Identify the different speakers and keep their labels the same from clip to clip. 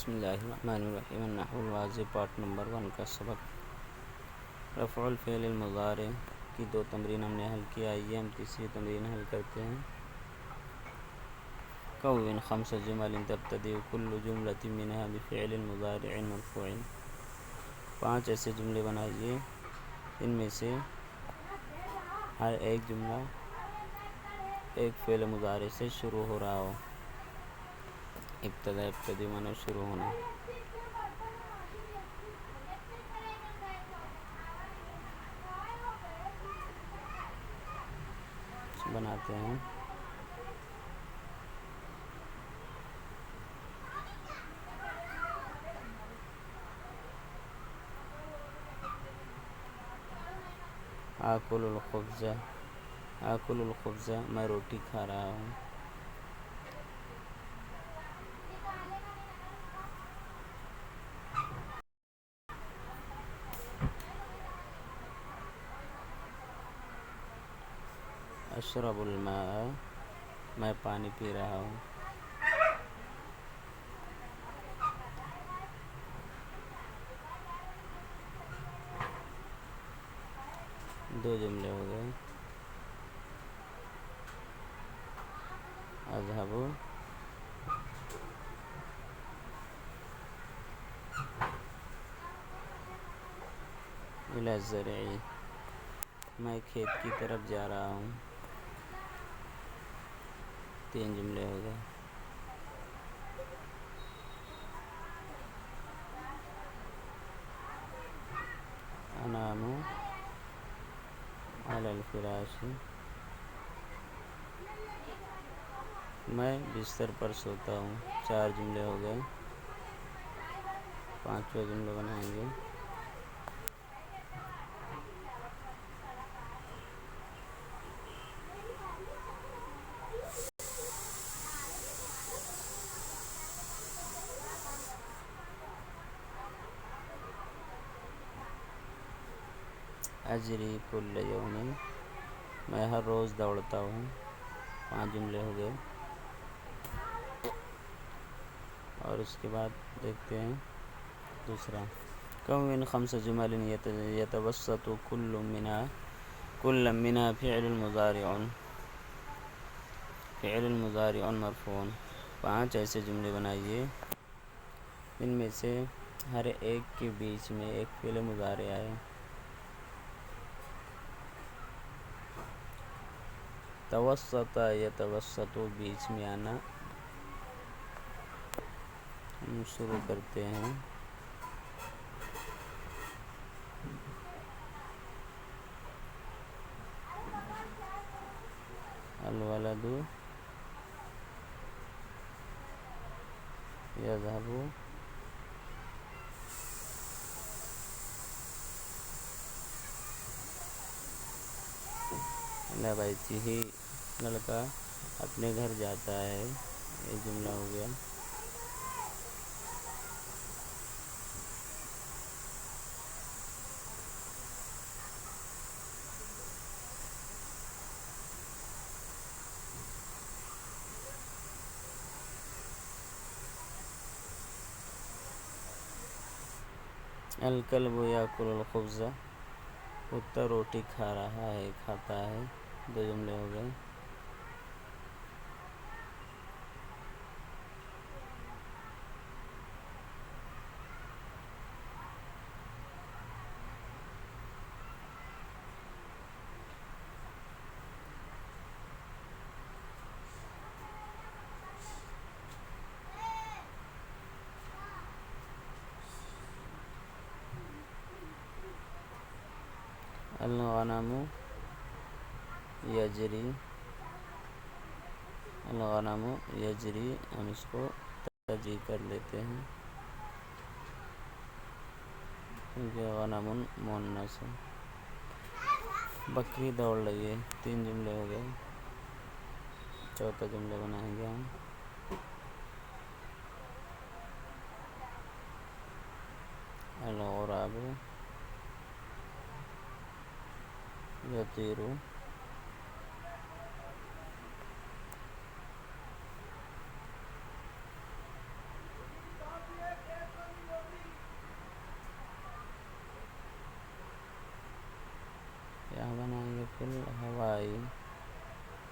Speaker 1: بسم اللہ الرحمن الرحیم النحو الواضح پارٹ نمبر 1 کا سبق رفع الفعل المضارع کی 2 تمرین ہم نے حل کیا۔ آئیے ہم تیسری تمرین حل کرتے ہیں۔ کون 5 جمل تبتدئ كل جملة منها بفعل مضارع مرفوع۔ 5 ایسے جملے بنائیے ان میں سے ہر ایک جملہ ایک فعل مضارع سے شروع ہو رہا ہو۔ ابتدی معنی شروع ہونا۔ بناتے ہیں۔ آکل الخبز، آکل الخبز میں روٹی کھا رہا ہوں۔ اشرب الماء میں پانی پی رہا ہوں۔ دو جملے ہو گئے۔ اذهب الى الزرع میں کھیت کی طرف جا رہا ہوں۔ 3 جملے ہو گئے۔ انام علی الفراش میں بستر پر سوتا ہوں۔ 4 جملے ہو گئے۔ 5واں جملہ بنائیں گے۔ اجری کل یوم میں ہر روز دوڑتا ہوں۔ 5 جملے ہو گئے۔ اور اس کے بعد دیکھتے ہیں دوسرا۔ کون 5 جمل یتوسط كل منها فعل مضارع مرفوع۔ 5 ایسے جملے بنائیے ان میں سے ہر ایک کے بیچ میں ایک فعل مضارع آئے۔ توسط یتوسط بیچ میں آنا۔ ہم شروع کرتے ہیں۔ الولد یذهب الی بیتہ لڑکا اپنے گھر جاتا ہے۔ ایک جملہ ہو گیا۔ الکلب یاکل الخبز کتا روٹی کھا رہا ہے، کھاتا ہے۔ 2 جملے ہو گئے۔ الغنم یجری، الغنم یجری ہم اس کو ترجیح کر لیتے ہیں کیونکہ غنم مؤنث ہے۔ بکری دوڑ رہی ہے۔ 3 جملے ہو گئے۔ 4تھا جملہ بنائیں گے ہم۔ الغراب یطیر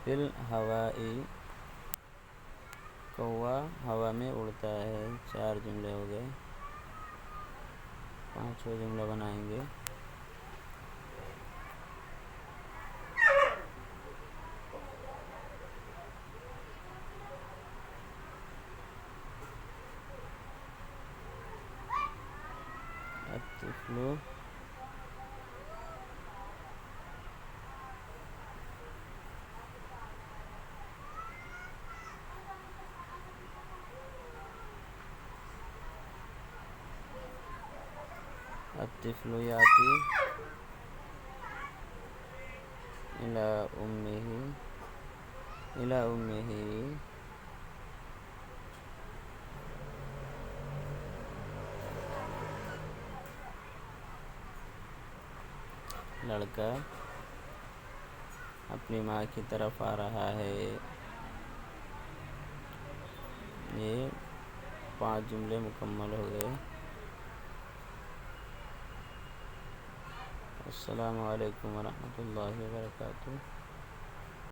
Speaker 1: فل ہوائی، کوا ہوا میں اڑتا ہے۔ 4 جملے ہو گئے، 5واں جملہ بنائیں گے۔ الطفل الطفل یاتی الی امہ لڑکا اپنی ماں کی طرف آ رہا ہے۔ یہ 5 جملے مکمل ہو گئے۔ السلام علیکم ورحمۃ اللہ وبرکاتہ۔